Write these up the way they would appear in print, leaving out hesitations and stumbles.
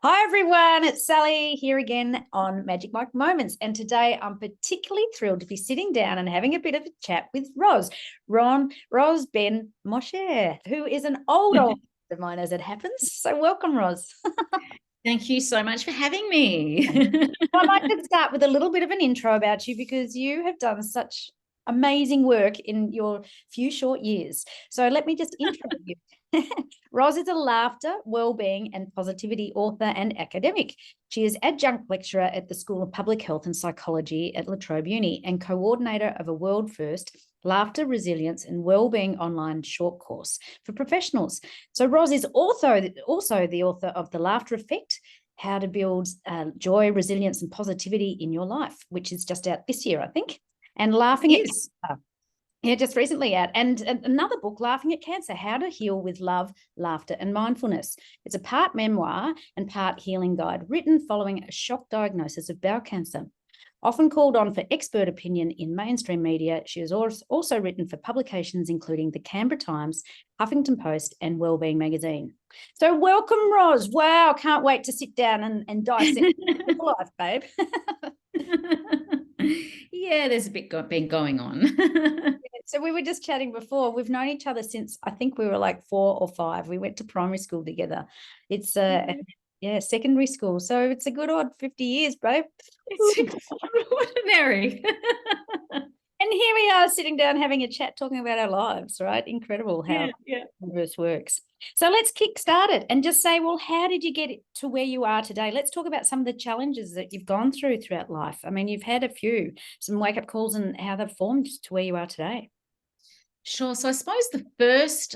Hi everyone, it's Sally here again on Magic Mike Moments, and today I'm particularly thrilled to be sitting down and having a bit of a chat with Ros Ben-Moshe, who is an old friend of mine as it happens. So welcome, Ros. Thank you so much for having me. I'd like to start with a little bit of an intro about you because you have done such amazing work in your few short years. So let me just intro you. Ros is a laughter, wellbeing, and positivity author and academic. She is adjunct lecturer at the School of Public Health and Psychology at La Trobe Uni and coordinator of a world-first laughter, resilience, and wellbeing online short course for professionals. So Ros is also the author of The Laughter Effect, How to Build Joy, Resilience, and Positivity in Your Life, which is just out this year, I think. And Laughing at Cancer. Yeah, just recently out. And another book, Laughing at Cancer, How to Heal with Love, Laughter, and Mindfulness. It's a part memoir and part healing guide written following a shock diagnosis of bowel cancer. Often called on for expert opinion in mainstream media, she has also written for publications including the Canberra Times, Huffington Post, and Wellbeing magazine. So welcome, Ros. Wow, can't wait to sit down and dissect your life, babe. Yeah, there's a bit been going on. So we were just chatting before. We've known each other since I think we were like 4 or 5. We went to primary school together. It's secondary school. So it's a good odd 50 years, babe. It's extraordinary. And here we are sitting down having a chat, talking about our lives, right? Incredible how the universe works. So let's kick start it and just say, well, how did you get to where you are today? Let's talk about some of the challenges that you've gone through throughout life. I mean, you've had a few, some wake-up calls and how they've formed to where you are today. Sure. So I suppose the first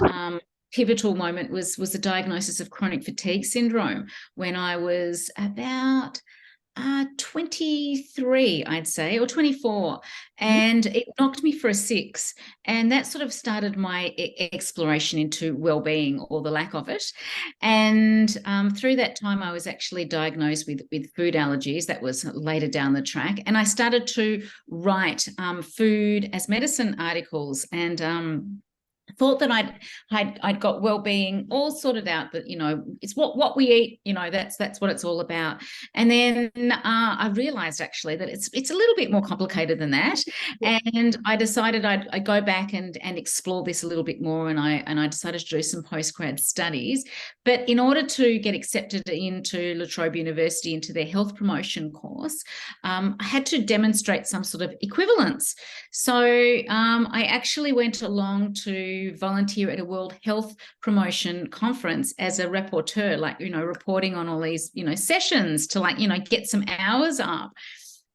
pivotal moment was the diagnosis of chronic fatigue syndrome when I was about 23, I'd say, or 24, and it knocked me for a 6, and that sort of started my exploration into well-being, or the lack of it. And through that time I was actually diagnosed with food allergies. That was later down the track, and I started to write food as medicine articles, and thought that I'd got well-being all sorted out, that it's what we eat, that's what it's all about. And then I realized actually that it's a little bit more complicated than that. And I decided I'd go back and explore this a little bit more, and I decided to do some postgrad studies. But in order to get accepted into La Trobe University into their health promotion course, I had to demonstrate some sort of equivalence. So I actually went along to volunteer at a World Health Promotion conference as a rapporteur, reporting on all these, sessions to get some hours up.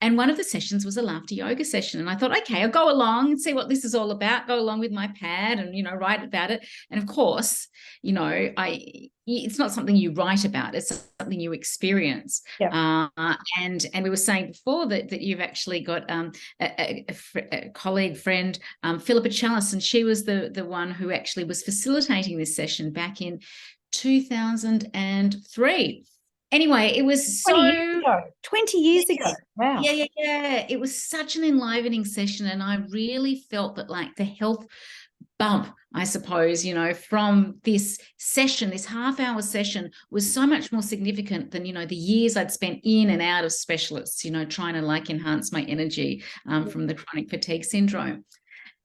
And one of the sessions was a laughter yoga session. And I thought, okay, I'll go along and see what this is all about, go along with my pad and, write about it. And of course, it's not something you write about, it's something you experience. Yeah. And we were saying before that you've actually got a colleague, friend, Philippa Chalice, and she was the one who actually was facilitating this session back in 2003. Anyway, it was 20 years ago. Wow. Yeah. It was such an enlivening session, and I really felt that the health bump, I suppose, from this session, this half-hour session, was so much more significant than, the years I'd spent in and out of specialists, trying to enhance my energy from the chronic fatigue syndrome.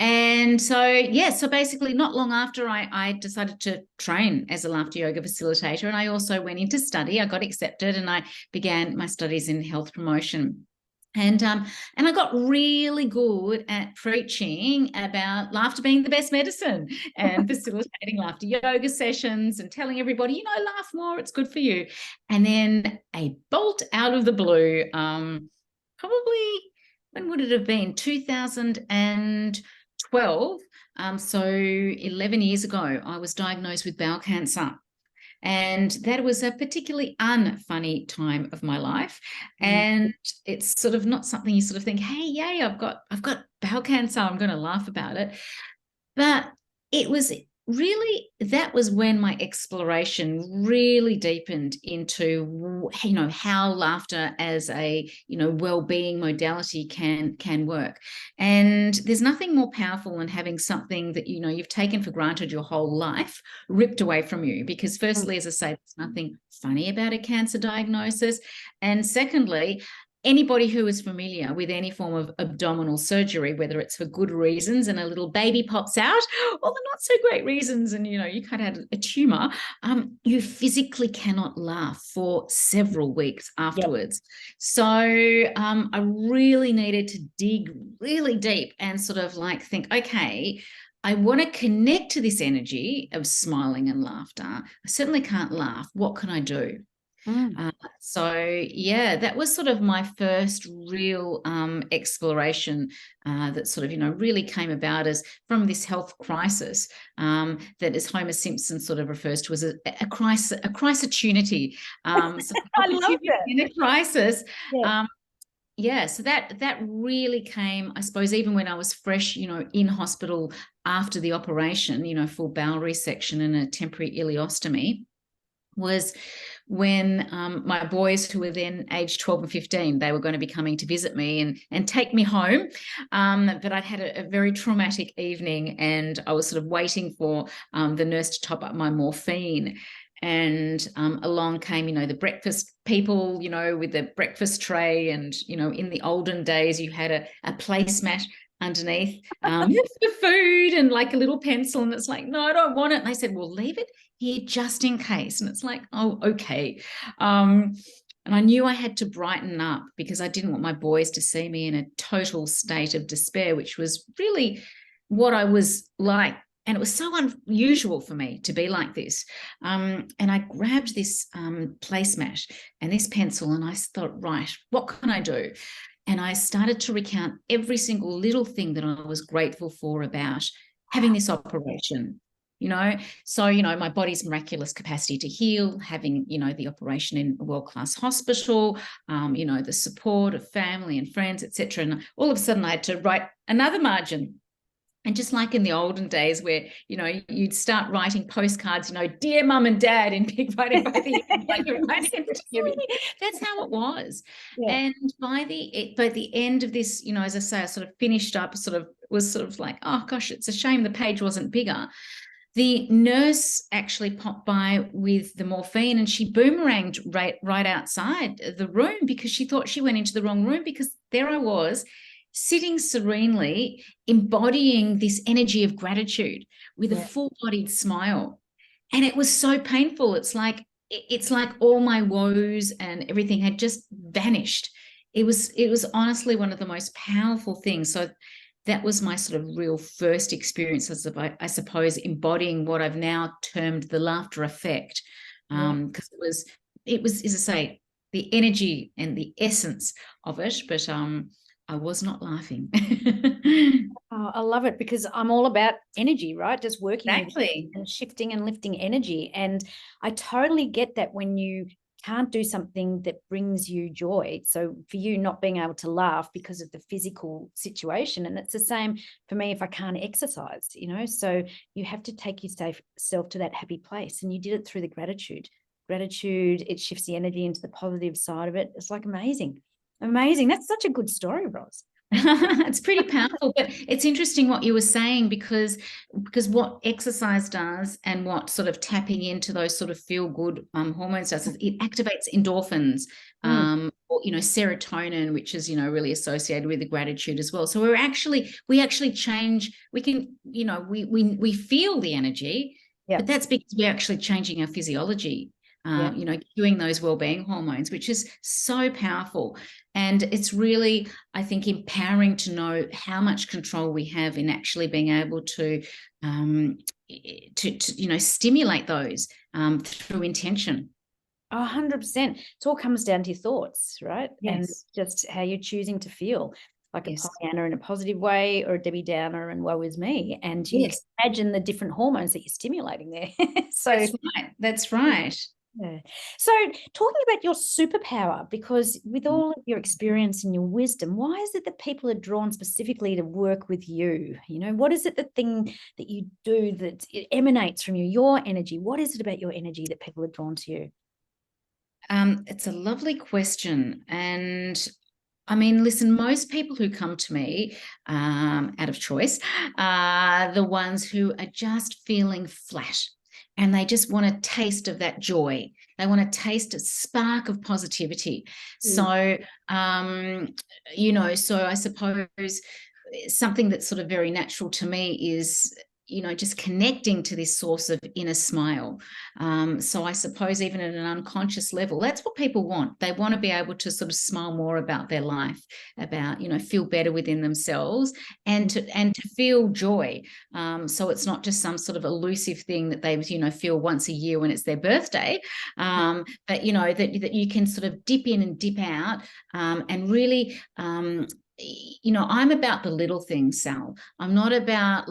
And so basically not long after I decided to train as a laughter yoga facilitator, and I also went into study. I got accepted and I began my studies in health promotion. And I got really good at preaching about laughter being the best medicine, and facilitating laughter yoga sessions and telling everybody, laugh more, it's good for you. And then a bolt out of the blue, probably, when would it have been? 2012. So 11 years ago, I was diagnosed with bowel cancer. And that was a particularly unfunny time of my life. And it's sort of not something you sort of think, hey, yay, I've got bowel cancer, I'm going to laugh about it. But it was really, that was when my exploration really deepened into, how laughter as a, well-being modality can work. And there's nothing more powerful than having something that, you've taken for granted your whole life ripped away from you. Because firstly, as I say, there's nothing funny about a cancer diagnosis. And secondly, anybody who is familiar with any form of abdominal surgery, whether it's for good reasons and a little baby pops out, or the not so great reasons, and you kind of had a tumor, you physically cannot laugh for several weeks afterwards. Yep. So I really needed to dig really deep and sort of like think, okay, I want to connect to this energy of smiling and laughter. I certainly can't laugh. What can I do? So yeah, that was sort of my first real exploration that sort of really came about as from this health crisis that, as Homer Simpson sort of refers to as a crisis, a crisis-opportunity. So I love that. In a crisis. Yeah. So that really came, I suppose, even when I was fresh, in hospital after the operation, full bowel resection and a temporary ileostomy, was when my boys, who were then aged 12 and 15, they were going to be coming to visit me and take me home. But I'd had a very traumatic evening, and I was sort of waiting for the nurse to top up my morphine. And along came, the breakfast people, with the breakfast tray. And, in the olden days, you had a placemat underneath the food and like a little pencil. And it's like, no, I don't want it. And they said, well, leave it here just in case. And it's like, oh, okay. And I knew I had to brighten up because I didn't want my boys to see me in a total state of despair, which was really what I was like. And it was so unusual for me to be like this. And I grabbed this placemat and this pencil, and I thought, right, what can I do? And I started to recount every single little thing that I was grateful for about having this operation. So my body's miraculous capacity to heal, having the operation in a world-class hospital, the support of family and friends, etc. And all of a sudden I had to write another margin. And just like in the olden days where, you'd start writing postcards, dear mum and dad, in big writing by the end, like you're writing. That's how it was. Yeah. And by the end of this, as I say, I sort of finished up, was like, oh gosh, it's a shame the page wasn't bigger. The nurse actually popped by with the morphine, and she boomeranged right outside the room because she thought she went into the wrong room, because there I was, sitting serenely, embodying this energy of gratitude with a full-bodied smile. And it was so painful. It's like all my woes and everything had just vanished. It was honestly one of the most powerful things. So that was my sort of real first experience, I suppose, embodying what I've now termed the laughter effect. Because it was, as I say, the energy and the essence of it. But I was not laughing. Oh, I love it, because I'm all about energy, right? Just working exactly and shifting and lifting energy. And I totally get that when you can't do something that brings you joy. So for you, not being able to laugh because of the physical situation. And it's the same for me if I can't exercise, so you have to take yourself to that happy place. And you did it through the gratitude. It shifts the energy into the positive side of it. It's like amazing. That's such a good story, Ros. It's pretty powerful. But it's interesting what you were saying, because what exercise does and what sort of tapping into those sort of feel good hormones does is it activates endorphins, or, serotonin, which is really associated with the gratitude as well. So we actually change. We can we feel the energy, but that's because we're actually changing our physiology. Doing those well-being hormones, which is so powerful. And it's really, I think, empowering to know how much control we have in actually being able to stimulate those through intention. 100%. It all comes down to your thoughts, right? Yes. And just how you're choosing to feel, like a Pollyanna in a positive way, or a Debbie Downer and woe is me. And you can imagine the different hormones that you're stimulating there. So that's right. Yeah. So talking about your superpower, because with all of your experience and your wisdom, why is it that people are drawn specifically to work with you? You know, what is it, the thing that you do that it emanates from you, your energy? What is it about your energy that people are drawn to you? It's a lovely question. And I mean, listen, most people who come to me out of choice are the ones who are just feeling flat and they just want a taste of that joy. They want to taste a spark of positivity. So, so I suppose something that's sort of very natural to me is just connecting to this source of inner smile. So I suppose even at an unconscious level, that's what people want. They want to be able to sort of smile more about their life, about feel better within themselves, and to feel joy. So it's not just some sort of elusive thing that they feel once a year when it's their birthday, but that you can sort of dip in and dip out, and really. I'm about the little things, Sal. I'm not about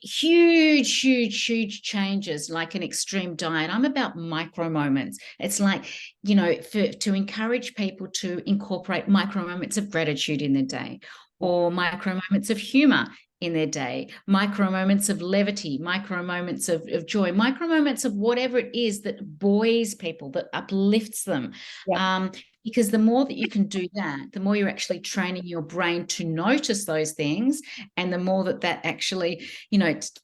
huge changes like an extreme diet. I'm about micro moments. It's like, to encourage people to incorporate micro moments of gratitude in their day, or micro moments of humor in their day, micro moments of levity, micro moments of joy, micro moments of whatever it is that buoys people, that uplifts them. Yeah. Because the more that you can do that, the more you're actually training your brain to notice those things, and the more that actually,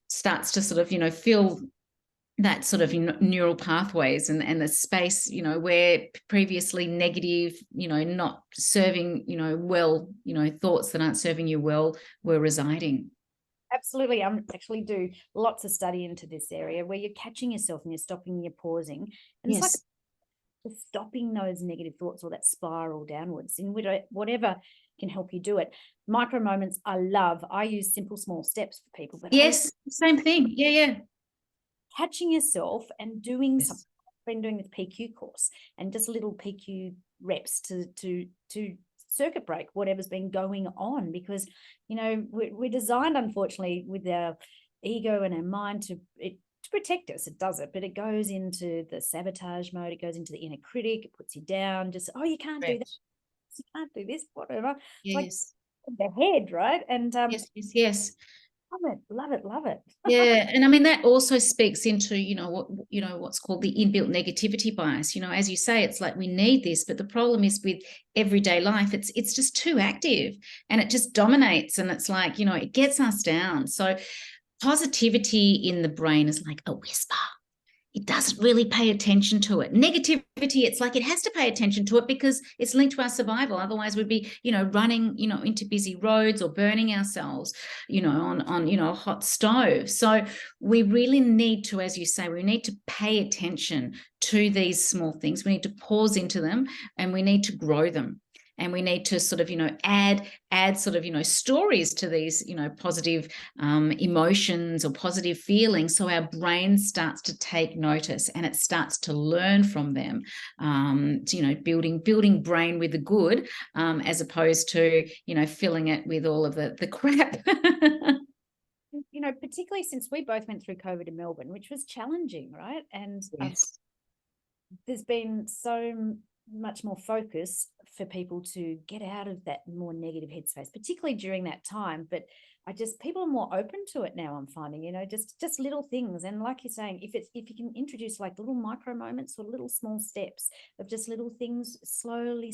starts to sort of, feel that sort of neural pathways and the space, where previously negative, not serving, well, thoughts that aren't serving you well were residing. Absolutely. I actually do lots of study into this area where you're catching yourself and you're stopping, you're pausing. And it's like Yes. stopping those negative thoughts or that spiral downwards in whatever can help you do it. Micro moments I love. I use simple small steps for people, but Yes, same thing. Yeah. catching yourself and doing Yes. something. I've been doing this PQ course and just little PQ reps to circuit break whatever's been going on, because we're designed, unfortunately, with our ego and our mind to protect us. It does it, but it goes into the sabotage mode. It goes into the inner critic. It puts you down. Just, oh, you can't do that. You can't do this. Whatever. It's like Yes. the head, right? And Yes. love it. Yeah, and I mean that also speaks into what's called the inbuilt negativity bias. As you say, it's like we need this, but the problem is with everyday life, it's just too active and it just dominates, and it's like it gets us down. So positivity in the brain is like a whisper. It doesn't really pay attention to it. Negativity, it's like it has to pay attention to it because it's linked to our survival. Otherwise, we'd be, running, into busy roads or burning ourselves, on a hot stove. So we really need to, as you say, we need to pay attention to these small things. We need to pause into them, and we need to grow them. And we need to sort of, add sort of, stories to these, positive emotions or positive feelings. So our brain starts to take notice and it starts to learn from them. Building brain with the good, as opposed to, filling it with all of the crap. Particularly since we both went through COVID in Melbourne, which was challenging, right? And Yes. there's been so much more focus for people to get out of that more negative headspace, particularly during that time. But people are more open to it now, I'm finding, just little things. And like you're saying, if you can introduce like little micro moments or little small steps of just little things, slowly,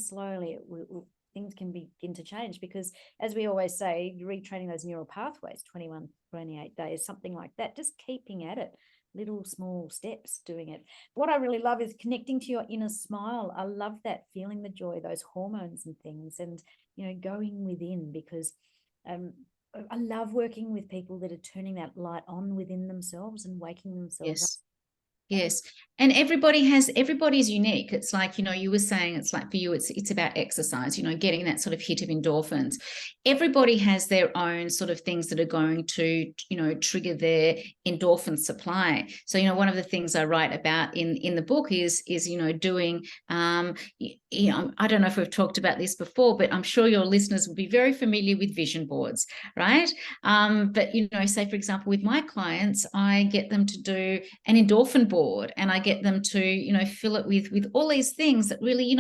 things can begin to change. Because as we always say, retraining those neural pathways, 21, 28 days, something like that, just keeping at it. Little small steps doing it. What I really love is connecting to your inner smile. I love that, feeling the joy, those hormones and things, and going within, because I love working with people that are turning that light on within themselves and waking themselves up. Yes. And everybody's unique. It's like, you were saying, it's like for you, it's about exercise, getting that sort of hit of endorphins. Everybody has their own sort of things that are going to, trigger their endorphin supply. So, one of the things I write about in the book is, doing, I don't know if we've talked about this before, but I'm sure your listeners will be very familiar with vision boards, right? But, say, for example, with my clients, I get them to do an endorphin board board and I get them to, fill it with all these things that really,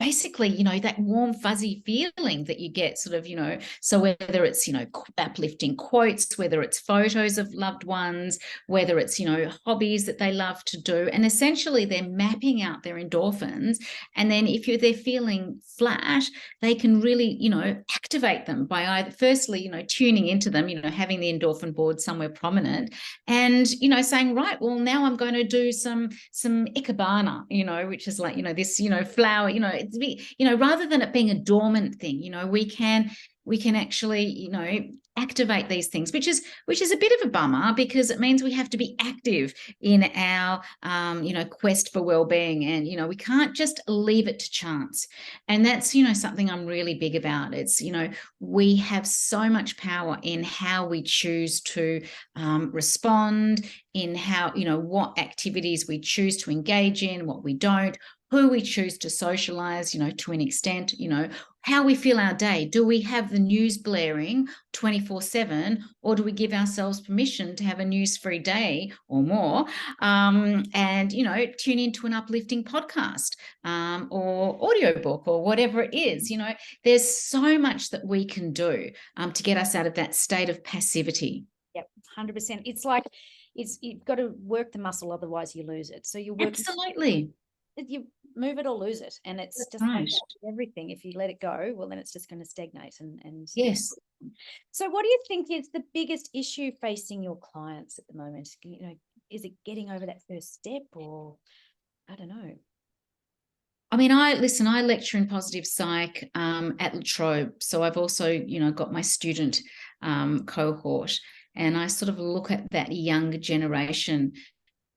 basically, that warm, fuzzy feeling that you get sort of, so whether it's, uplifting quotes, whether it's photos of loved ones, whether it's, hobbies that they love to do. And essentially they're mapping out their endorphins. And then if they're feeling flat, they can really, activate them by either firstly, tuning into them, having the endorphin board somewhere prominent and, saying, right, well, now I'm going to do some ikebana, which is like, this, flower, rather than it being a dormant thing, we can actually, activate these things, which is a bit of a bummer because it means we have to be active in our, quest for well-being, and we can't just leave it to chance. And that's something I'm really big about. It's we have so much power in how we choose to respond, in how what activities we choose to engage in, what we don't, who we choose to socialize, to an extent, how we feel our day. Do we have the news blaring 24/7, or do we give ourselves permission to have a news-free day or more, and, tune into an uplifting podcast or audiobook or whatever it is? There's so much that we can do to get us out of that state of passivity. Yep, 100%. It's like you've got to work the muscle, otherwise you lose it. So you work. Absolutely. You move it or lose it, and it's That's just right. everything. If you let it go, well, then it's just going to stagnate. And yes. So what do you think is the biggest issue facing your clients at the moment? Is it getting over that first step, or I don't know? I mean, I lecture in positive psych at La Trobe. So I've also, got my student cohort, and I sort of look at that younger generation.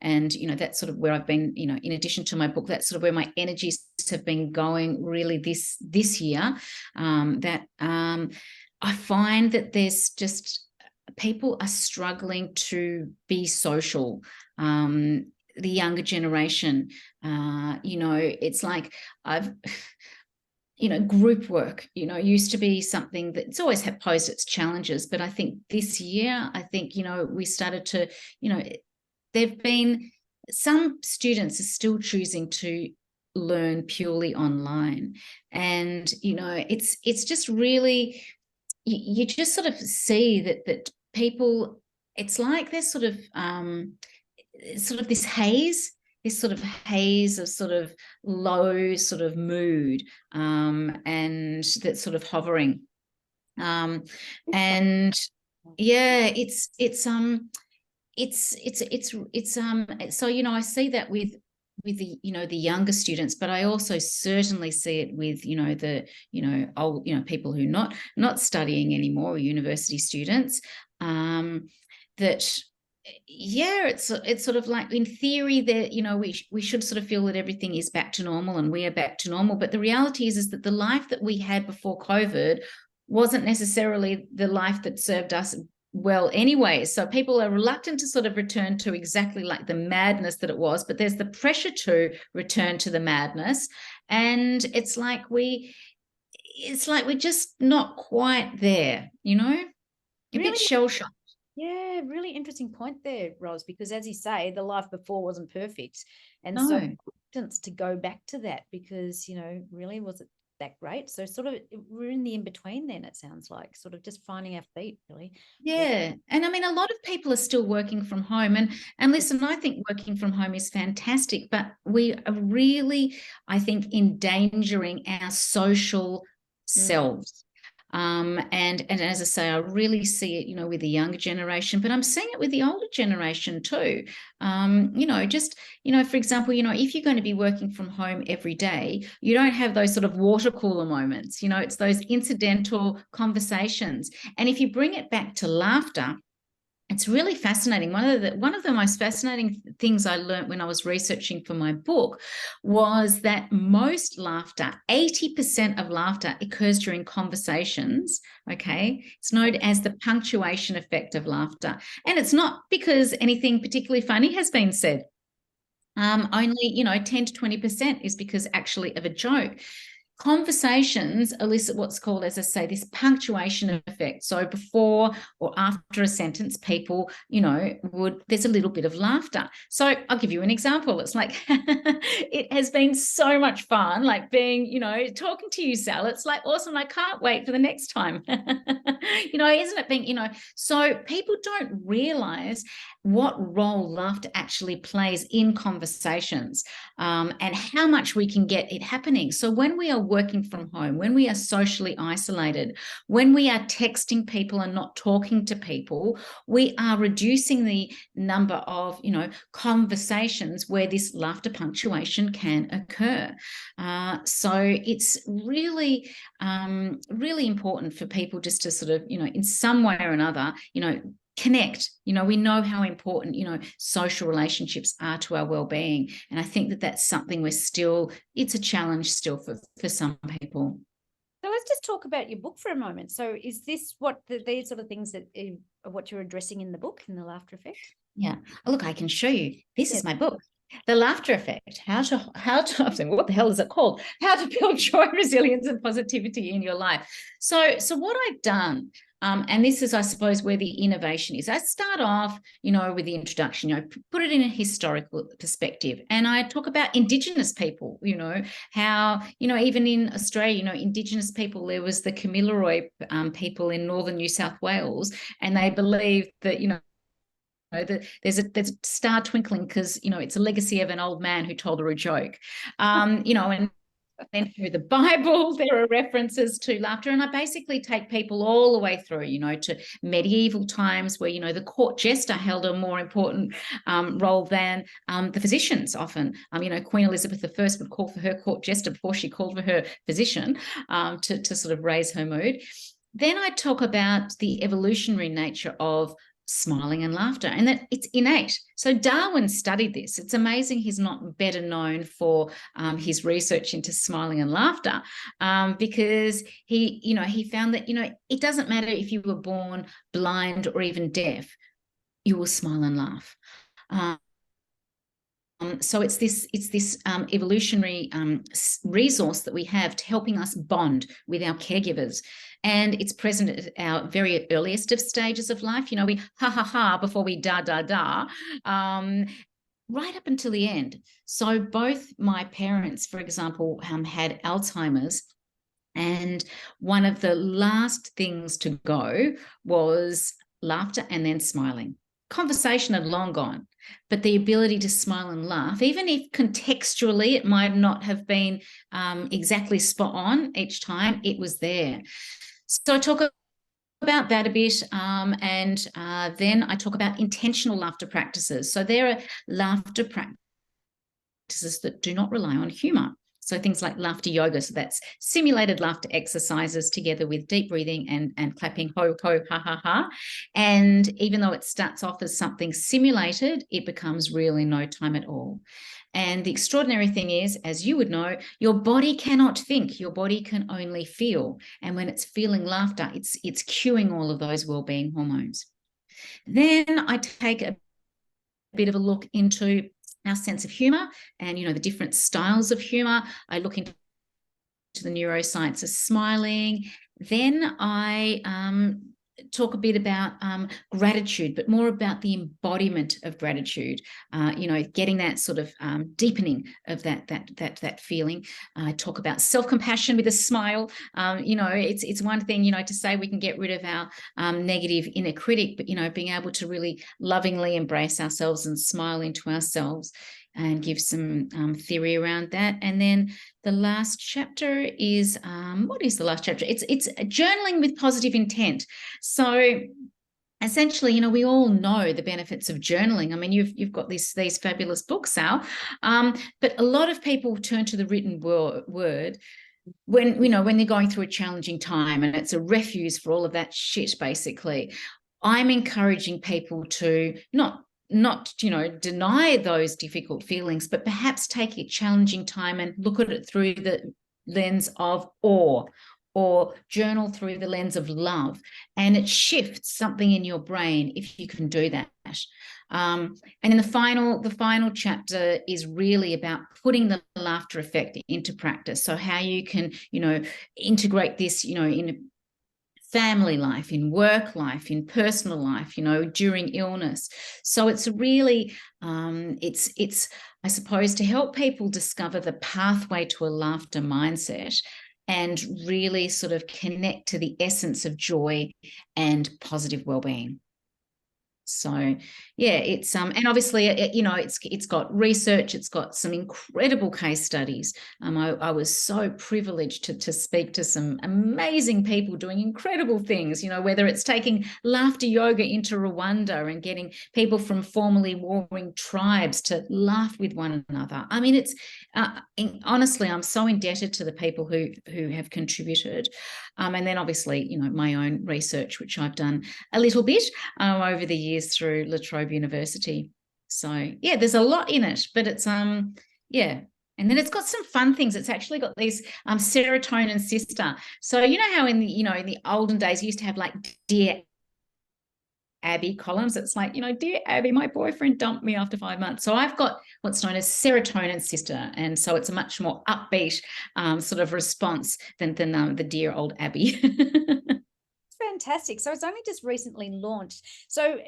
And, that's sort of where I've been, in addition to my book, that's sort of where my energies have been going really this year. I find that there's just people are struggling to be social. The younger generation, it's like group work, used to be something that it's always posed its challenges. But I think this year, we started to, there've been some students are still choosing to learn purely online, and it's just really you just sort of see that people, it's like there's sort of this haze, of sort of low sort of mood, and that's sort of hovering, and yeah, so I see that with the the younger students, but I also certainly see it with the old people who not studying anymore, university students, that it's sort of like, in theory, that we should sort of feel that everything is back to normal and we are back to normal, but the reality is that the life that we had before COVID wasn't necessarily the life that served us well anyway. So people are reluctant to sort of return to exactly like the madness that it was, but there's the pressure to return to the madness, and it's like we're just not quite there, a bit shell-shocked. Yeah, really interesting point there, Ros, because as you say, the life before wasn't perfect, and No. so reluctance to go back to that, because really, was it that great? So sort of we're in the in-between then, it sounds like, sort of just finding our feet, really. Yeah. And I mean, a lot of people are still working from home, and listen, I think working from home is fantastic, but we are really, I think, endangering our social selves. And as I say, I really see it, with the younger generation, but I'm seeing it with the older generation too. Just, for example, if you're going to be working from home every day, you don't have those sort of water cooler moments, it's those incidental conversations. And if you bring it back to laughter, it's really fascinating. One of the most fascinating things I learned when I was researching for my book was that most laughter, 80% of laughter, occurs during conversations. Okay. It's known as the punctuation effect of laughter. And it's not because anything particularly funny has been said. Only, 10 to 20% is because actually of a joke. conversations elicit what's called, as I say, this punctuation effect. So before or after a sentence, people, there's a little bit of laughter. So I'll give you an example. It's like, it has been so much fun, like being, talking to you, Sal. It's like awesome. I can't wait for the next time. Isn't it being, so people don't realize what role laughter actually plays in conversations, and how much we can get it happening. So when we are working from home, when we are socially isolated, when we are texting people and not talking to people, we are reducing the number of, conversations where this laughter punctuation can occur. So it's really, really important for people just to sort of, in some way or another, connect. We know how important, social relationships are to our well-being. And I think that that's something it's a challenge still for some people. So let's just talk about your book for a moment. So is this what these sort of things that are what you're addressing in the book, in the laughter effect? Yeah. Oh, look, I can show you. This is my book. The Laughter Effect, how to what the hell is it called? How to build joy, resilience, and positivity in your life. So what I've done, and this is, I suppose, where the innovation is. I start off, with the introduction, put it in a historical perspective. And I talk about Indigenous people, how, even in Australia, Indigenous people, there was the Kamilaroi people in northern New South Wales, and they believed that, there's a star twinkling because it's a legacy of an old man who told her a joke, and then through the Bible there are references to laughter. And I basically take people all the way through, to medieval times where the court jester held a more important role than the physicians often. Queen Elizabeth I would call for her court jester before she called for her physician, to sort of raise her mood. Then I talk about the evolutionary nature of smiling and laughter, and that it's innate. So Darwin studied this. It's amazing he's not better known for his research into smiling and laughter, because he found that it doesn't matter if you were born blind or even deaf, you will smile and laugh. So it's this evolutionary resource that we have to helping us bond with our caregivers. And it's present at our very earliest of stages of life. We ha, ha, ha before we da, da, da, right up until the end. So both my parents, for example, had Alzheimer's. And one of the last things to go was laughter and then smiling. Conversation had long gone, but the ability to smile and laugh, even if contextually it might not have been exactly spot on each time, it was there. So I talk about that a bit, and then I talk about intentional laughter practices. So there are laughter practices that do not rely on humor. So things like laughter yoga. So that's simulated laughter exercises together with deep breathing and clapping, ho, ho, ha, ha, ha. And even though it starts off as something simulated, it becomes real in no time at all. And the extraordinary thing is, as you would know, your body cannot think, your body can only feel. And when it's feeling laughter, it's cueing all of those well-being hormones. Then I take a bit of a look into our sense of humor and, the different styles of humor. I look into the neuroscience of smiling. Then I talk a bit about gratitude, but more about the embodiment of gratitude, getting that sort of deepening of that feeling. I talk about self-compassion with a smile. It's one thing, to say we can get rid of our negative inner critic, but, being able to really lovingly embrace ourselves and smile into ourselves, and give some theory around that. And then the last chapter is, what is the last chapter? It's journaling with positive intent. So essentially, we all know the benefits of journaling. I mean, you've got these fabulous books, Sal, but a lot of people turn to the written word when they're going through a challenging time, and it's a refuge for all of that shit, basically. I'm encouraging people to not deny those difficult feelings, but perhaps take a challenging time and look at it through the lens of awe, or journal through the lens of love, and it shifts something in your brain if you can do that. And then the final chapter is really about putting the laughter effect into practice. So how you can, integrate this, in family life, in work life, in personal life, during illness. So it's really, it's I suppose, to help people discover the pathway to a laughter mindset and really sort of connect to the essence of joy and positive well-being. So yeah, it's and obviously it's got research, it's got some incredible case studies. I was so privileged to speak to some amazing people doing incredible things, whether it's taking laughter yoga into Rwanda and getting people from formerly warring tribes to laugh with one another. I mean, it's honestly, I'm so indebted to the people who have contributed, and then obviously my own research, which I've done a little bit over the years through La Trobe University. So yeah, there's a lot in it, but it's yeah. And then it's got some fun things. It's actually got these serotonin sister. So you know how in the olden days you used to have like Dear Abby columns. It's like, Dear Abby, my boyfriend dumped me after 5 months. So I've got what's known as serotonin sister. And so it's a much more upbeat sort of response than the dear old Abby. Fantastic. So it's only just recently launched. So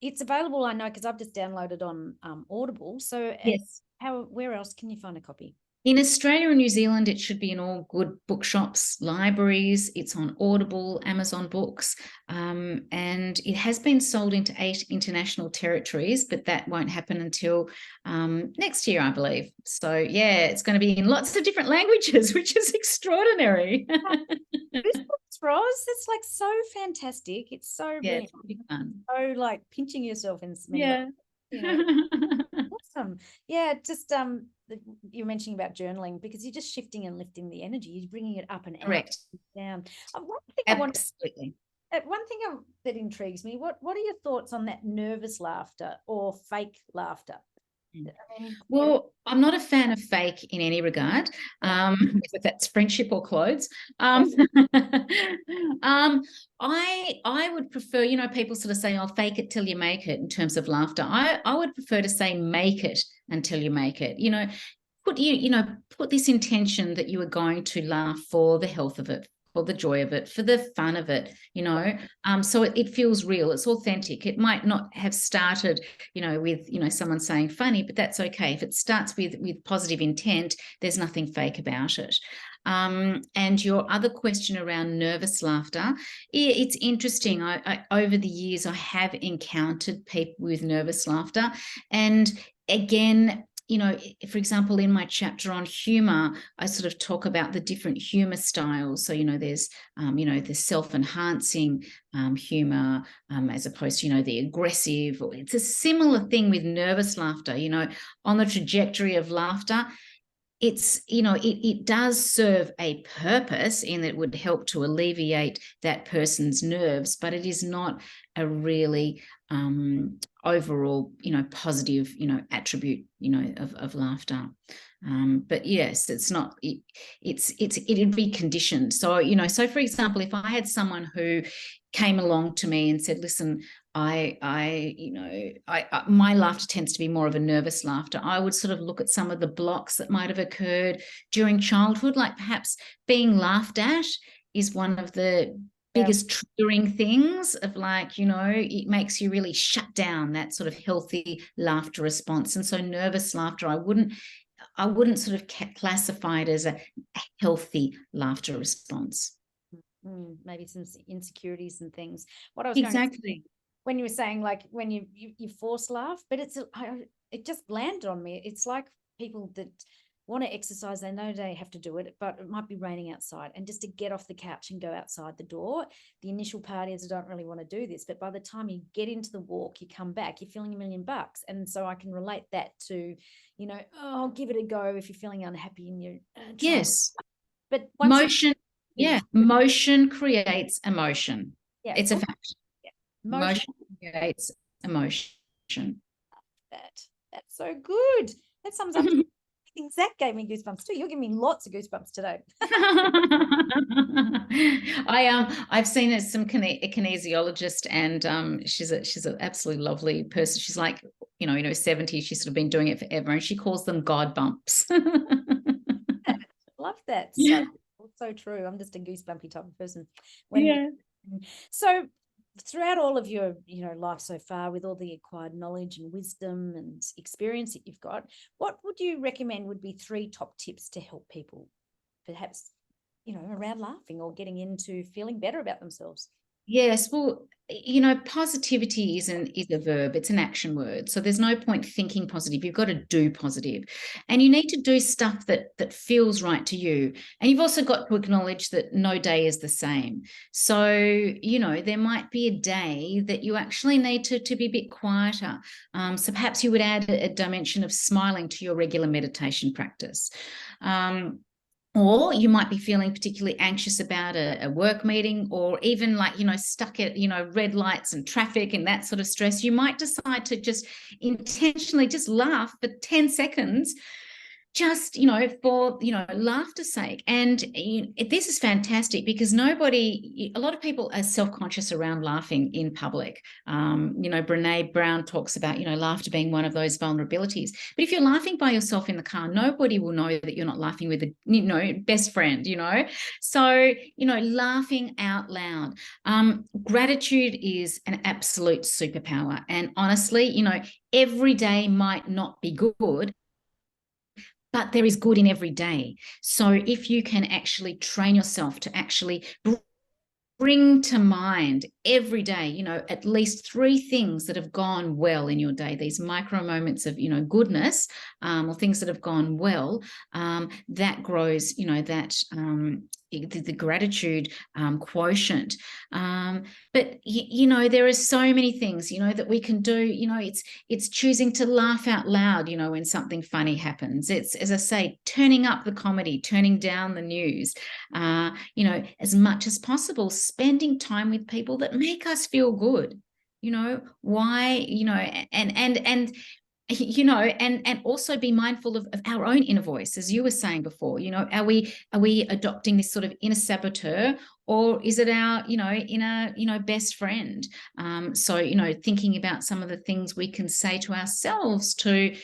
it's available, I know, because I've just downloaded on Audible. So Yes. where else can you find a copy? In Australia and New Zealand, it should be in all good bookshops, libraries. It's on Audible, Amazon Books, and it has been sold into 8 international territories, but that won't happen until next year, I believe. So, yeah, it's going to be in lots of different languages, which is extraordinary. This book's Ros, it's like so fantastic. It's so brilliant. It's really fun. So like pinching yourself in many Yeah. Awesome. Yeah, just you're mentioning about journaling, because you're just shifting and lifting the energy. You're bringing it up and Correct. out, down. Absolutely. One thing that intrigues me. What are your thoughts on that nervous laughter or fake laughter? Well, I'm not a fan of fake in any regard, if that's friendship or clothes. I would prefer, people sort of say, "Oh, fake it till you make it," in terms of laughter. I would prefer to say, "Make it until you make it." Put this intention that you are going to laugh for the health of it, for the joy of it, for the fun of it, so it feels real, it's authentic. It might not have started, with, someone saying funny, but that's okay. If it starts with positive intent, there's nothing fake about it. And your other question around nervous laughter, it's interesting. I over the years, I have encountered people with nervous laughter. And again, for example, in my chapter on humor, I sort of talk about the different humor styles. So, there's, the self-enhancing humor, as opposed to, the aggressive. It's a similar thing with nervous laughter, on the trajectory of laughter. It's, it does serve a purpose in that it would help to alleviate that person's nerves, but it is not a really overall, positive, attribute, of laughter. But yes, it's not, it'd be conditioned. So, so for example, if I had someone who came along to me and said, "Listen, my laughter tends to be more of a nervous laughter," I would sort of look at some of the blocks that might have occurred during childhood, like perhaps being laughed at is one of the biggest triggering things of, like, it makes you really shut down that sort of healthy laughter response. And so nervous laughter, I wouldn't sort of classify it as a healthy laughter response. Maybe some insecurities and things. What I was exactly when you were saying, like, when you force laugh, but it just landed on me. It's like people that want to exercise, they know they have to do it, but it might be raining outside, and just to get off the couch and go outside the door, the initial part is, I don't really want to do this, but by the time you get into the walk, you come back, you're feeling $1,000,000. And so I can relate that to, oh, give it a go if you're feeling unhappy and you're yes. But motion motion creates emotion. It's a fact. Motion creates emotion. That's so good. That sums up think Zach gave me goosebumps too. You're giving me lots of goosebumps today. I've seen some kinesiologist, and she's an absolutely lovely person. She's like, 70. She's sort of been doing it forever, and she calls them God bumps. Love that. Yeah. So true. I'm just a goosebumpy type of person. Yeah. So throughout all of your life so far, with all the acquired knowledge and wisdom and experience that you've got, what would you recommend would be 3 top tips to help people perhaps around laughing or getting into feeling better about themselves? Yes, well, positivity is a verb, it's an action word. So there's no point thinking positive. You've got to do positive. And you need to do stuff that feels right to you. And you've also got to acknowledge that no day is the same. So, there might be a day that you actually need to be a bit quieter. So perhaps you would add a dimension of smiling to your regular meditation practice. Or you might be feeling particularly anxious about a work meeting, or even like, stuck at, red lights and traffic and that sort of stress. You might decide to just intentionally just laugh for 10 seconds, just, for, laughter's sake. And this is fantastic because a lot of people are self-conscious around laughing in public. Brene Brown talks about, laughter being one of those vulnerabilities. But if you're laughing by yourself in the car, nobody will know that you're not laughing with a, best friend, So, laughing out loud. Gratitude is an absolute superpower. And honestly, every day might not be good, but there is good in every day. So if you can actually train yourself to actually bring to mind every day, at least 3 things that have gone well in your day, these micro moments of, goodness, or things that have gone well, that grows, the gratitude quotient. But there are so many things, that we can do. It's choosing to laugh out loud, when something funny happens. It's, as I say, turning up the comedy, turning down the news, as much as possible, spending time with people that make us feel good. Why, and also be mindful of our own inner voice, as you were saying before. Are we adopting this sort of inner saboteur, or is it our inner best friend? So thinking about some of the things we can say to ourselves to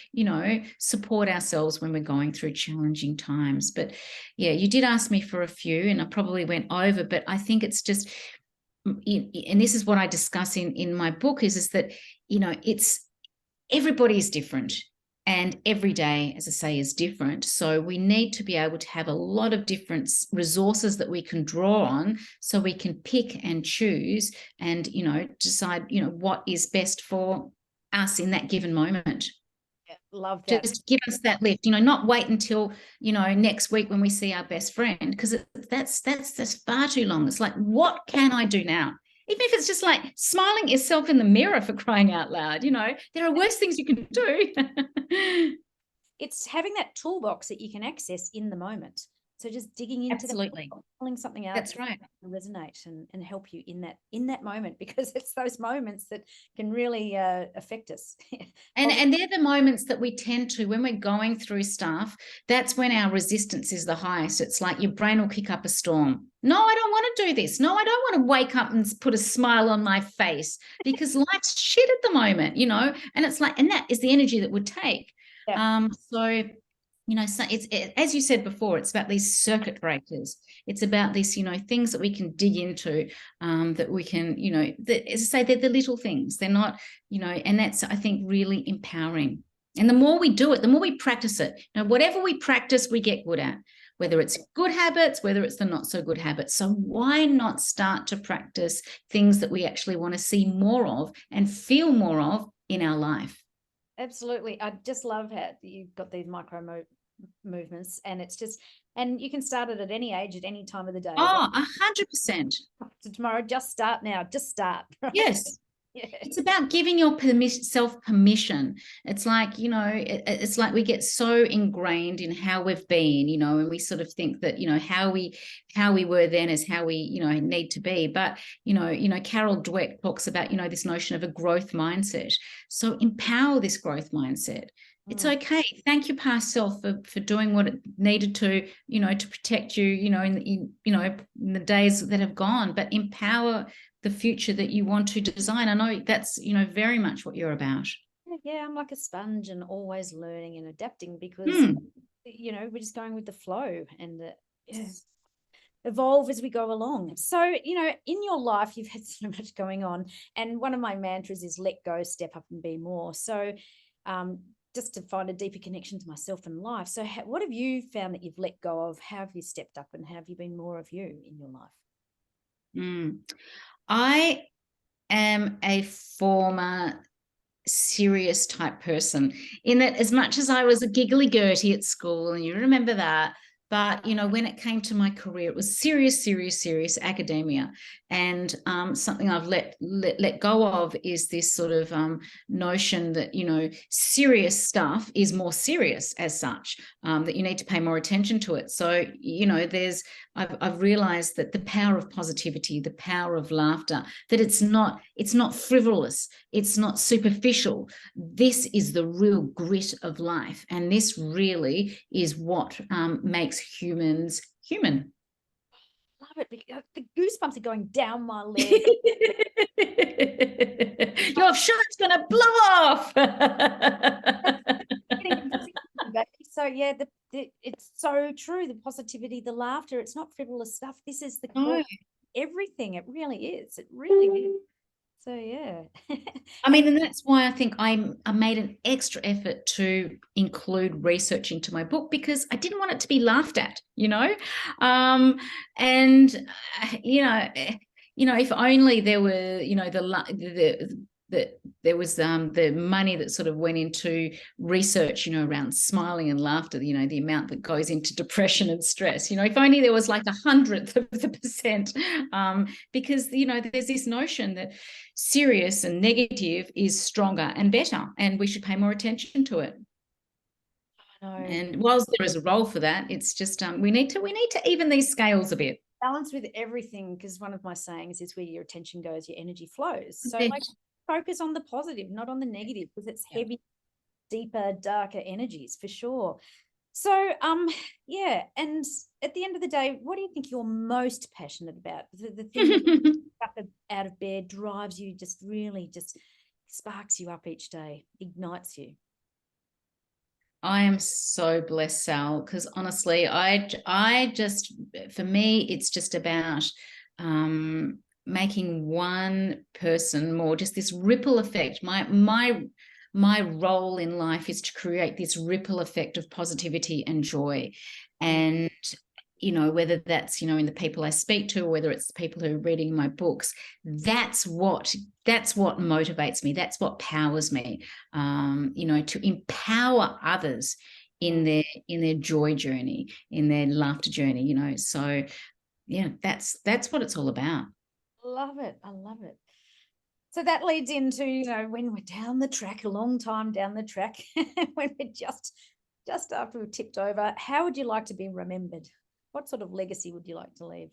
support ourselves when we're going through challenging times. But yeah, you did ask me for a few, and I probably went over, but I think it's just, and this is what I discuss in my book, is that it's, everybody is different, and every day, as I say, is different. So we need to be able to have a lot of different resources that we can draw on, so we can pick and choose and decide what is best for us in that given moment. Yeah, love that. Just give us that lift, not wait until next week when we see our best friend, because that's far too long. It's like, what can I do now? Even if it's just like smiling at yourself in the mirror, for crying out loud, there are worse things you can do. It's having that toolbox that you can access in the moment. So just digging into Absolutely. pulling something out That's right. resonate and help you in that moment, because it's those moments that can really affect us. And they're the moments that we tend to, when we're going through stuff, that's when our resistance is the highest. It's like your brain will kick up a storm. No, I don't want to do this. No, I don't want to wake up and put a smile on my face, because life's shit at the moment, and it's like, and that is the energy that would take. Yeah. So it's as you said before, it's about these circuit breakers. It's about this, things that we can dig into, that we can, as I say, they're the little things. They're not, and that's, I think, really empowering. And the more we do it, the more we practice it. Whatever we practice, we get good at, whether it's good habits, whether it's the not so good habits. So why not start to practice things that we actually want to see more of and feel more of in our life? Absolutely. I just love how you've got these micro movements, and it's just, and you can start it at any age, at any time of the day. Oh, 100%. So tomorrow, just start now. Just start. Right? Yes. Yeah. It's about giving your self permission. It's like, it's like we get so ingrained in how we've been, and we sort of think that, how we were then is how we, need to be. But, Carol Dweck talks about, this notion of a growth mindset. So empower this growth mindset. It's okay. Thank your past self for doing what it needed to, to protect you, in the days that have gone, but empower the future that you want to design. I know that's, very much what you're about. Yeah, I'm like a sponge and always learning and adapting because, we're just going with the flow and evolve as we go along. So, in your life, you've had so much going on. And one of my mantras is let go, step up and be more. So, just to find a deeper connection to myself and life. So what have you found that you've let go of? How have you stepped up and have you been more of you in your life? I am a former serious type person, in that as much as I was a giggly Gertie at school, and you remember that, but when it came to my career, it was serious academia. And something I've let go of is this sort of notion that serious stuff is more serious as such, that you need to pay more attention to it. So I've realized that the power of positivity, the power of laughter, that it's not frivolous, it's not superficial. This is the real grit of life, and this really is what makes humans human. Love it. The goosebumps are going down my leg. Your shirt's gonna blow off. So yeah, it's so true. The positivity, the laughter, it's not frivolous stuff. This is the core of everything. It really is. It really is. So yeah. I mean, and that's why I think I made an extra effort to include research into my book, because I didn't want it to be laughed at, and if only there were, there was the money that sort of went into research, around smiling and laughter, the amount that goes into depression and stress, if only there was like 1/100th of the percent, because, there's this notion that serious and negative is stronger and better, and we should pay more attention to it. I know. And whilst there is a role for that, it's just we need to even these scales a bit. Balance with everything, because one of my sayings is where your attention goes, your energy flows. So like focus on the positive, not on the negative, because it's heavy, deeper, darker energies for sure. So yeah, and at the end of the day, what do you think you're most passionate about? The thing out of bed drives you, just really just sparks you up each day, ignites you. I am so blessed, Sal, because honestly, I just, for me, it's just about making one person more, just this ripple effect. My role in life is to create this ripple effect of positivity and joy. And whether that's in the people I speak to, or whether it's the people who are reading my books, that's what motivates me, that's what powers me, to empower others in their joy journey, in their laughter journey, so yeah, that's what it's all about. Love it. I love it. So that leads into, when we're down the track, a long time down the track, when we're just after we've tipped over, how would you like to be remembered? What sort of legacy would you like to leave?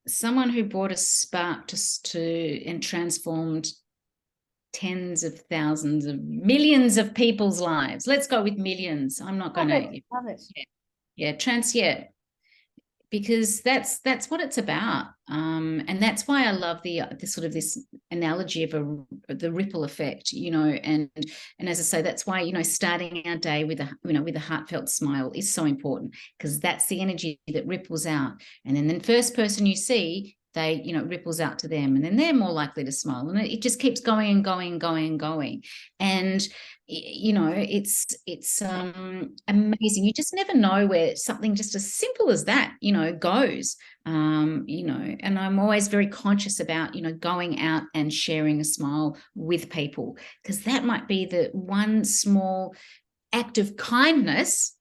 Someone who brought a spark to and transformed tens of thousands of millions of people's lives. Let's go with millions. I'm not going to. Love it. Yeah, because that's what it's about, and that's why I love the sort of this analogy of the ripple effect, and as I say, that's why starting our day with a heartfelt smile is so important, because that's the energy that ripples out, and then the first person you see, they ripples out to them, and then they're more likely to smile, and it just keeps going and going and going and going. And it's amazing. You just never know where something just as simple as that goes, and I'm always very conscious about going out and sharing a smile with people, because that might be the one small act of kindness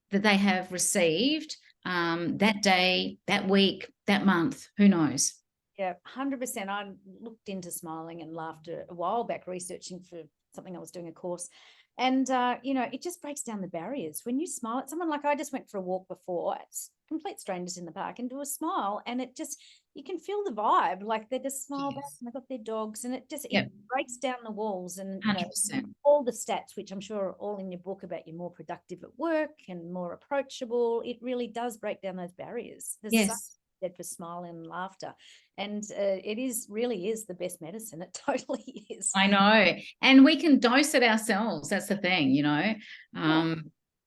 that they have received that day, that week, that month, who knows. Yeah, 100%. I looked into smiling and laughter a while back, researching for something I was doing, a course, And, you know, it just breaks down the barriers. When you smile at someone, like I just went for a walk before, it's complete strangers in the park, and do a smile, and it just, you can feel the vibe. Like they just smile back, Yes. and they've got their dogs, and it just, it Yep. breaks down the walls. And, you know, 100%. all the stats, which I'm sure are all in your book about you more productive at work and more approachable, it really does break down those barriers. There's so Yes. said for smiling and laughter, and it is really is the best medicine. It totally is. I know. And we can dose it ourselves. That's the thing, you know.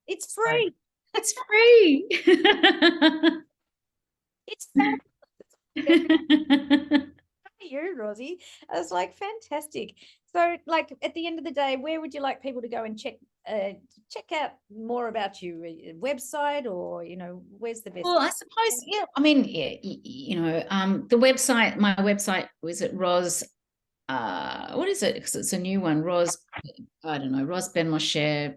It's So free. it's free. It's fabulous. You, Rosie. I was like, fantastic. So, like, at the end of the day, where would you like people to go and check out more about you? A website, or, you know, where's the best? Well, I suppose, yeah. I mean, yeah, you know, the website, my website was at Ros. What is it? Because it's a new one. I don't know, Ros Ben-Moshe.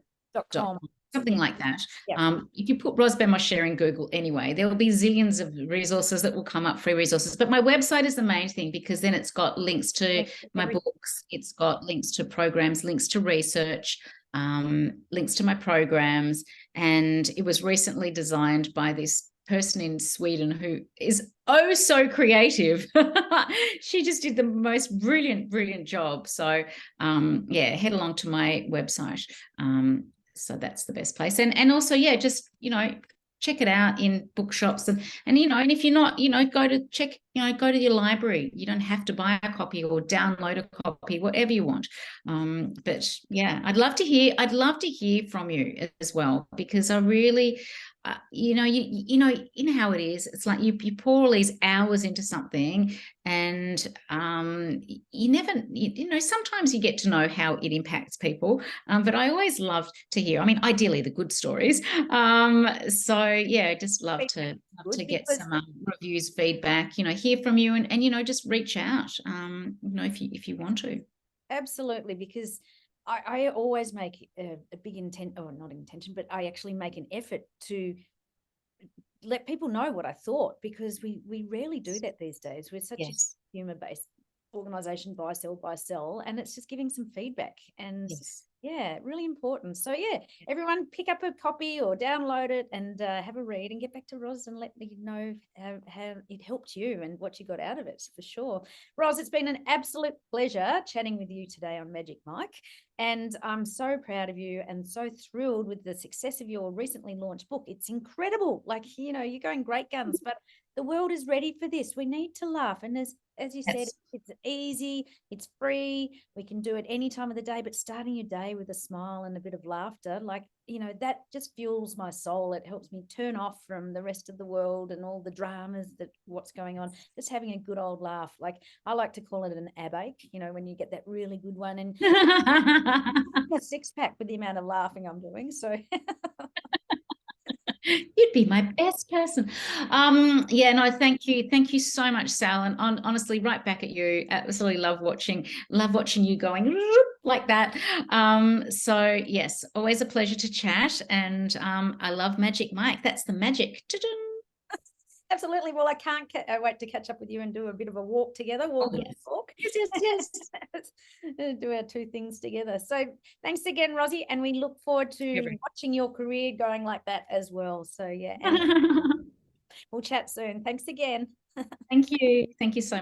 .com. Something like that. Yeah. If you put Ros Ben-Moshe in Google anyway, there will be zillions of resources that will come up, free resources. But my website is the main thing, because then it's got links to my books, it's got links to programs, links to research, links to my programs. And it was recently designed by this person in Sweden who is oh so creative. She just did the most brilliant job. So yeah, head along to my website. So that's the best place. And also, yeah, just, you know, check it out in bookshops, and you know, and if you're not, you know, go to your library. You don't have to buy a copy or download a copy, whatever you want. But yeah, I'd love to hear from you as well, because I really, you know, you know how it is. It's like you pour all these hours into something, and you never, you know, sometimes you get to know how it impacts people. But I always love to hear. I mean, ideally the good stories. So yeah, just love to get some reviews, feedback. You know, hear from you, and you know, just reach out. You know, if you want to. Absolutely, because I always make a big intent, or not intention, but I actually make an effort to let people know what I thought, because we rarely do that these days. We're such a consumer-based organization, buy, sell, and it's just giving some feedback. And yeah, really important. So yeah, everyone pick up a copy or download it, and have a read, and get back to Ros and let me know how it helped you and what you got out of it, for sure. Ros, it's been an absolute pleasure chatting with you today on Magic Mike. And I'm so proud of you, and so thrilled with the success of your recently launched book. It's incredible. Like, you know, you're going great guns, but the world is ready for this. We need to laugh. And as you said, it's easy, it's free. We can do it any time of the day, but starting your day with a smile and a bit of laughter, like, you know, that just fuels my soul. It helps me turn off from the rest of the world and all the dramas that what's going on. Just having a good old laugh. Like, I like to call it an ab ache, you know, when you get that really good one, and a six-pack with the amount of laughing I'm doing. So you'd be my best person. Yeah, no, thank you so much, Sal, and honestly, right back at you. Absolutely love watching you going like that. So yes, always a pleasure to chat, and I love Magic Mike. That's the magic. absolutely. Well, I can't wait to catch up with you and do a bit of a walk together. Walk and talk. Yes. Do our two things together. So thanks again, Rosie, and we look forward to watching your career going like that as well. So yeah, and we'll chat soon. Thanks again. Thank you so much.